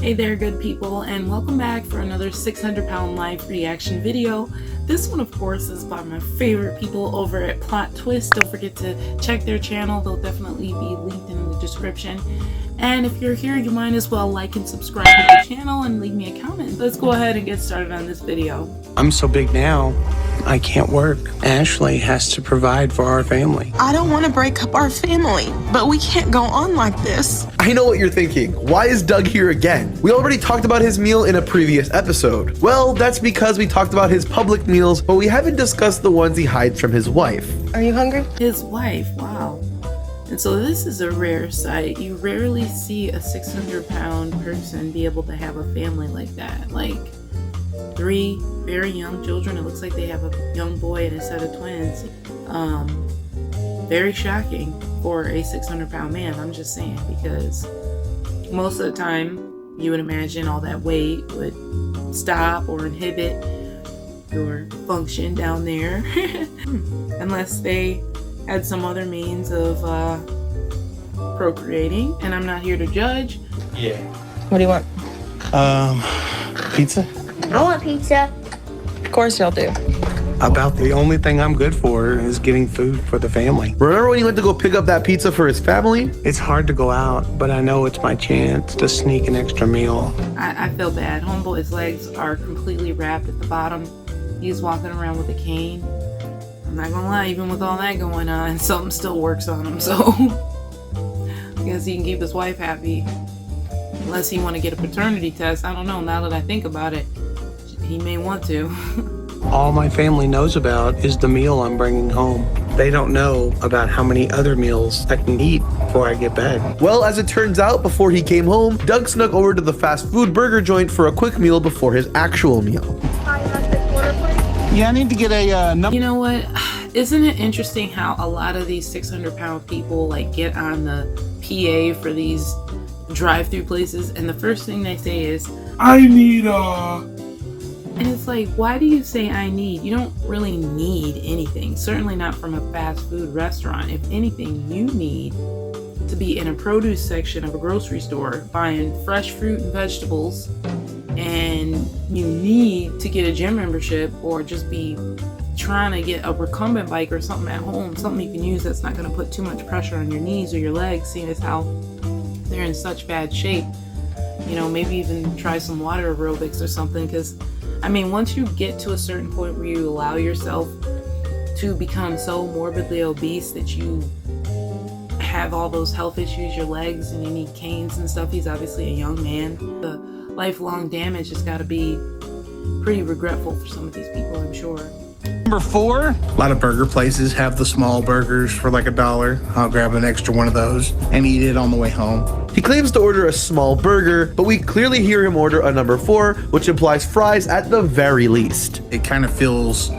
Hey there, good people, and welcome back for another 600-pound life reaction video. This one, of course, is by my favorite people over at PlotTwist. Don't forget to check their channel. They'll definitely be linked in the description. And if you're here, you might as well like and subscribe to the channel and leave me a comment. Let's go ahead and get started on this video. I'm so big now, I can't work. Ashley has to provide for our family. I don't want to break up our family, but we can't go on like this. I know what you're thinking. Why is Doug here again? We already talked about his meal in a previous episode. Well, that's because we talked about his public meals, but we haven't discussed the ones he hides from his wife. Are you hungry? His wife, wow. And so this is a rare sight. You rarely see a 600-pound person be able to have a family like that. Like 3 very young children. It looks like they have a young boy and a set of twins. Very shocking for a 600-pound man, I'm just saying, because most of the time you would imagine all that weight would stop or inhibit your function down there unless they had some other means of procreating, and I'm not here to judge. Yeah. What do you want? Pizza? I want pizza. Of course y'all do. About the only thing I'm good for is getting food for the family. Remember when he went to go pick up that pizza for his family? It's hard to go out, but I know it's my chance to sneak an extra meal. I feel bad. Homeboy's legs are completely wrapped at the bottom. He's walking around with a cane. I'm not gonna lie, even with all that going on, something still works on him, so I guess he can keep his wife happy. Unless he want to get a paternity test. I don't know, now that I think about it, he may want to. All my family knows about is the meal I'm bringing home. They don't know about how many other meals I can eat before I get back. Well, as it turns out, before he came home, Doug snuck over to the fast food burger joint for a quick meal before his actual meal. Yeah, I need to get a number. You know what? Isn't it interesting how a lot of these 600-pound people like get on the PA for these drive-through places, and the first thing they say is, I need a... And it's like, why do you say I need? You don't really need anything. Certainly not from a fast food restaurant. If anything, you need to be in a produce section of a grocery store buying fresh fruit and vegetables, and you need to get a gym membership or just be trying to get a recumbent bike or something at home, something you can use that's not going to put too much pressure on your knees or your legs, seeing as how they're in such bad shape. You know, maybe even try some water aerobics or something, because I mean, once you get to a certain point where you allow yourself to become so morbidly obese that you have all those health issues, your legs, and you need canes and stuff. He's obviously a young man. The lifelong damage has got to be pretty regretful for some of these people, I'm sure. Number 4, a lot of burger places have the small burgers for like $1. I'll grab an extra one of those and eat it on the way home. He claims to order a small burger, but we clearly hear him order a number 4, which implies fries at the very least. It kind of feels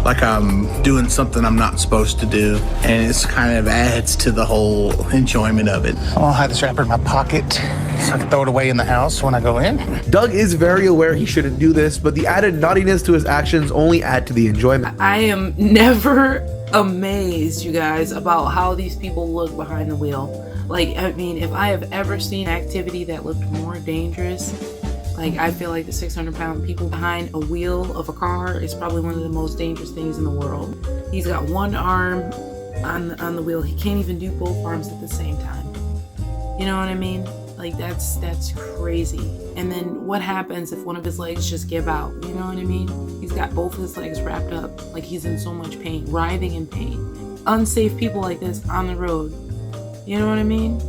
like I'm doing something I'm not supposed to do, and it's kind of adds to the whole enjoyment of it. I'll hide this wrapper in my pocket so I can throw it away in the house when I go in. Doug is very aware he shouldn't do this, but the added naughtiness to his actions only add to the enjoyment. I am never amazed, you guys, about how these people look behind the wheel. Like, I mean, if I have ever seen activity that looked more dangerous, like, I feel like the 600-pound people behind a wheel of a car is probably one of the most dangerous things in the world. He's got one arm on the wheel. He can't even do both arms at the same time. You know what I mean? Like, that's crazy. And then what happens if one of his legs just give out? You know what I mean? He's got both his legs wrapped up, like he's in so much pain, writhing in pain. Unsafe people like this on the road. You know what I mean?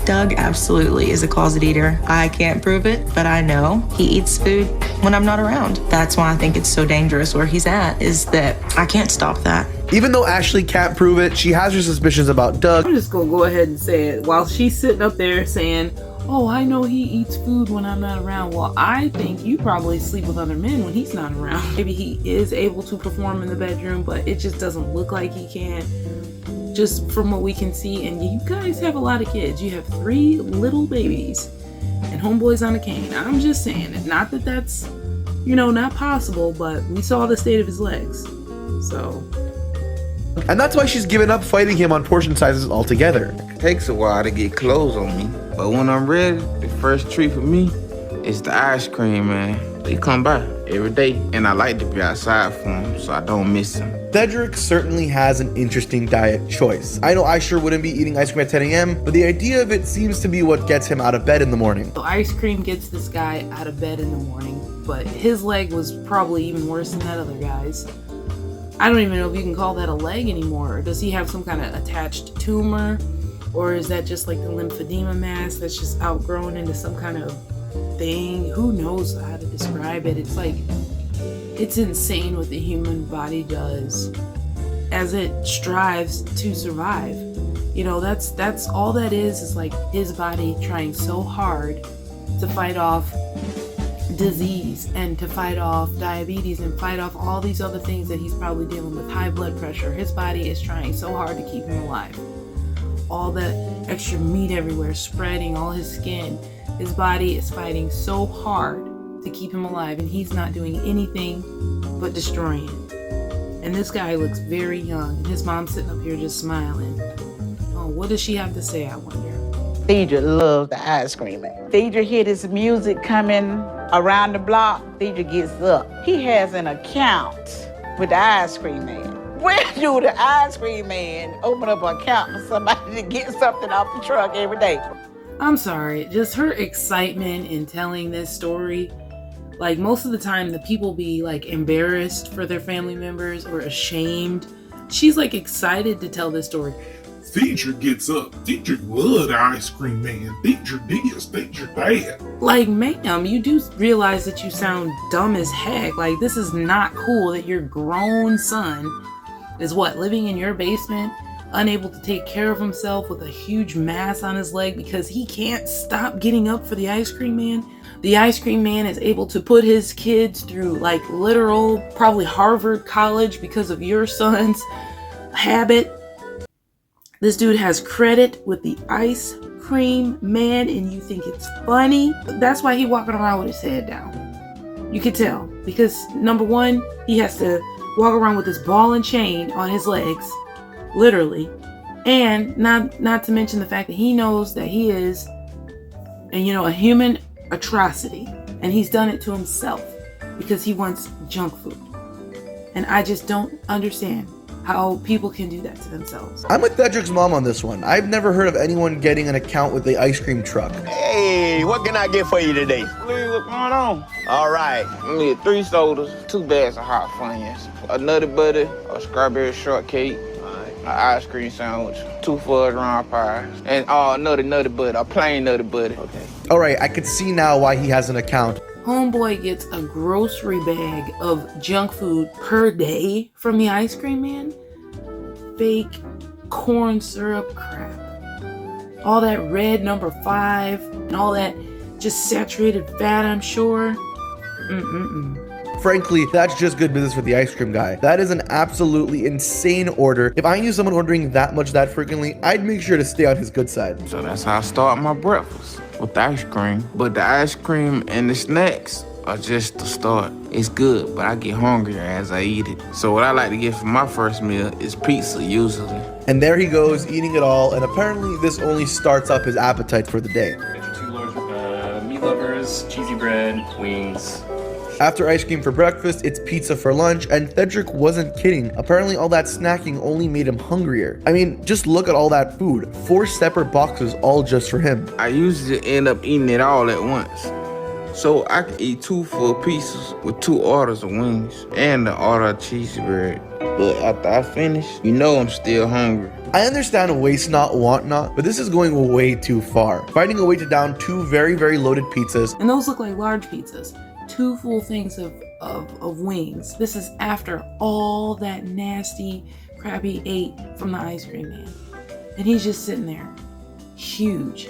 Doug absolutely is a closet eater. I can't prove it, but I know he eats food when I'm not around. That's why I think it's so dangerous where he's at, is that I can't stop that. Even though Ashley can't prove it, she has her suspicions about Doug. I'm just gonna go ahead and say it. While she's sitting up there saying, oh, I know he eats food when I'm not around. Well, I think you probably sleep with other men when he's not around. Maybe he is able to perform in the bedroom, but it just doesn't look like he can. Just from what we can see, and you guys have a lot of kids. You have 3 little babies, and homeboy's on a cane. I'm just saying it. Not that that's, you know, not possible, but we saw the state of his legs. So And that's why she's given up fighting him on portion sizes altogether. It takes a while to get clothes on me, but when I'm ready, the first treat for me is the ice cream, man. They come by every day, and I like to be outside for them so I don't miss them. Cedric certainly has an interesting diet choice. I know I sure wouldn't be eating ice cream at 10 a.m., but the idea of it seems to be what gets him out of bed in the morning. So ice cream gets this guy out of bed in the morning, but his leg was probably even worse than that other guy's. I don't even know if you can call that a leg anymore. Does he have some kind of attached tumor? Or is that just like the lymphedema mass that's just outgrown into some kind of thing? Who knows how to describe it? It's like, it's insane what the human body does as it strives to survive. You know, that's all that is like his body trying so hard to fight off disease and to fight off diabetes and fight off all these other things that he's probably dealing with. High blood pressure. His body is trying so hard to keep him alive. All the extra meat everywhere spreading all his skin. His body is fighting so hard to keep him alive, and he's not doing anything but destroying it. And this guy looks very young, and his mom's sitting up here just smiling. Oh, what does she have to say, I wonder? Deidre loves the ice cream man. Deidre hear this music coming around the block. Deidre gets up. He has an account with the ice cream man. Where do the ice cream man open up an account for somebody to get something off the truck every day? I'm sorry, just her excitement in telling this story. Like, most of the time the people be like embarrassed for their family members or ashamed. She's like excited to tell this story. Deidre gets up. Deidre love the ice cream man. Deidre this, Deidre that. Like, ma'am, you do realize that you sound dumb as heck. Like, this is not cool that your grown son is living in your basement, unable to take care of himself with a huge mass on his leg because he can't stop getting up for the ice cream man. The ice cream man is able to put his kids through like literal, probably Harvard College because of your son's habit. This dude has credit with the ice cream man and you think it's funny. That's why he walking around with his head down. You can tell because number one, he has to walk around with this ball and chain on his legs, literally. And not to mention the fact that he knows that he is a human atrocity, and he's done it to himself because he wants junk food. And I just don't understand how people can do that to themselves. I'm with Cedric's mom on this one. I've never heard of anyone getting an account with the ice cream truck. Hey, what can I get for you today? Lee, what's going on? All right. I need 3 sodas, 2 bags of hot Funyuns, a Nutty Buddy, a strawberry shortcake, an ice cream sandwich, 2 fudge round pies, and another Nutty Buddy, a plain Nutty Buddy. Okay. All right, I could see now why he has an account. Homeboy gets a grocery bag of junk food per day from the ice cream man. Fake corn syrup crap. All that red number 5 and all that just saturated fat, I'm sure. Frankly, that's just good business for the ice cream guy. That is an absolutely insane order. If I knew someone ordering that much that frequently, I'd make sure to stay on his good side. So that's how I start my breakfast, with the ice cream. But the ice cream and the snacks are just the start. It's good, but I get hungrier as I eat it. So what I like to get for my first meal is pizza, usually. And there he goes, eating it all, and apparently this only starts up his appetite for the day. Get your 2 large meat lovers, cheesy bread, wings. After ice cream for breakfast, it's pizza for lunch, and Cedric wasn't kidding. Apparently all that snacking only made him hungrier. I mean, just look at all that food. 4 separate boxes all just for him. I usually end up eating it all at once. So I can eat 2 full pieces with 2 orders of wings and an order of cheesy bread. But after I finish, I'm still hungry. I understand waste not, want not, but this is going way too far. Finding a way to down 2 very, very loaded pizzas. And those look like large pizzas. 2 full things of wings. This is after all that nasty crap he ate from the ice cream man. And he's just sitting there, huge.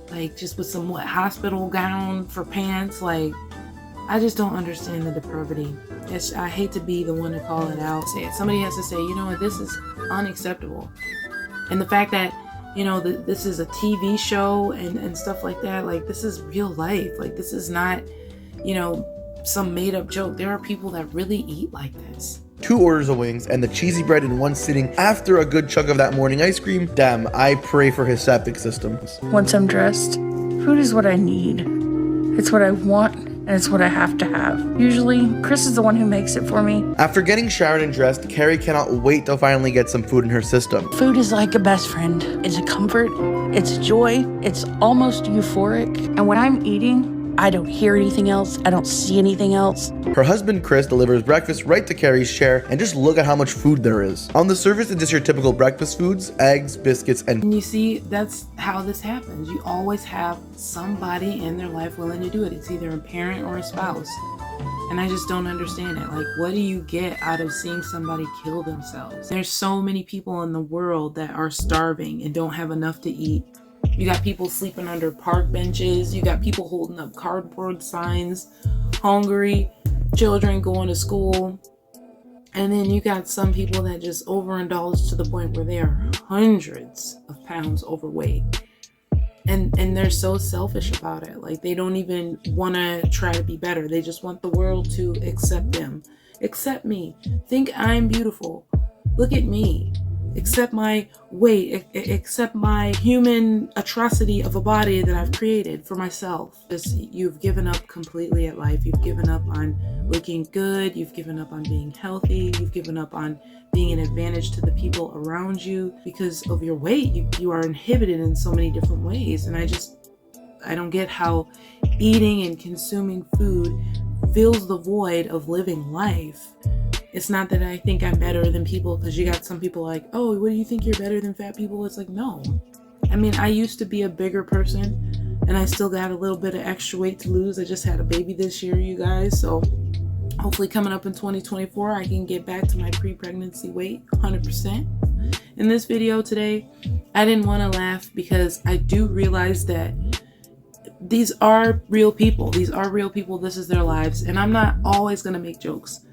Like, just with some, hospital gown for pants. Like, I just don't understand the depravity. I hate to be the one to call it out. Somebody has to say, this is unacceptable. And the fact that, this is a TV show and stuff like that, like, this is real life. Like, this is not, some made up joke. There are people that really eat like this. 2 orders of wings, and the cheesy bread in one sitting after a good chunk of that morning ice cream, damn, I pray for his septic system. Once I'm dressed, food is what I need. It's what I want, and it's what I have to have. Usually, Chris is the one who makes it for me. After getting showered and dressed, Carrie cannot wait to finally get some food in her system. Food is like a best friend. It's a comfort, it's joy, it's almost euphoric. And when I'm eating, I don't hear anything else. I don't see anything else. Her husband Chris delivers breakfast right to Carrie's chair, and just look at how much food there is. On the surface, it's just your typical breakfast foods, eggs, biscuits, And you see, that's how this happens. You always have somebody in their life willing to do it. It's either a parent or a spouse. And I just don't understand it. Like, what do you get out of seeing somebody kill themselves? There's so many people in the world that are starving and don't have enough to eat. You got people sleeping under park benches. You got people holding up cardboard signs, hungry, children going to school. And then you got some people that just overindulge to the point where they are hundreds of pounds overweight. And they're so selfish about it. Like, they don't even want to try to be better. They just want the world to accept them. Accept me. Think I'm beautiful. Look at me. Accept my weight. Accept my human atrocity of a body that I've created for myself. Just, you've given up completely at life. You've given up on looking good. You've given up on being healthy. You've given up on being an advantage to the people around you because of your weight. You are inhibited in so many different ways. And I don't get how eating and consuming food fills the void of living life. It's not that I think I'm better than people, because you got some people like, oh, what do you think, you're better than fat people? It's like, no. I mean, I used to be a bigger person and I still got a little bit of extra weight to lose. I just had a baby this year, you guys. So hopefully coming up in 2024, I can get back to my pre-pregnancy weight 100%. In this video today, I didn't want to laugh because I do realize that these are real people. These are real people. This is their lives. And I'm not always going to make jokes.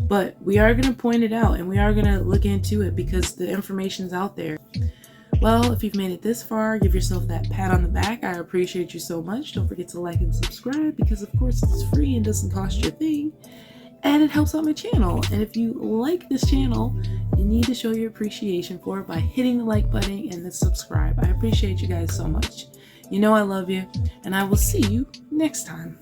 But we are going to point it out and we are going to look into it because the information's out there. Well, if you've made it this far, give yourself that pat on the back. I appreciate you so much. Don't forget to like and subscribe because, of course, it's free and doesn't cost you a thing. And it helps out my channel. And if you like this channel, you need to show your appreciation for it by hitting the like button and the subscribe. I appreciate you guys so much. You know I love you, and I will see you next time.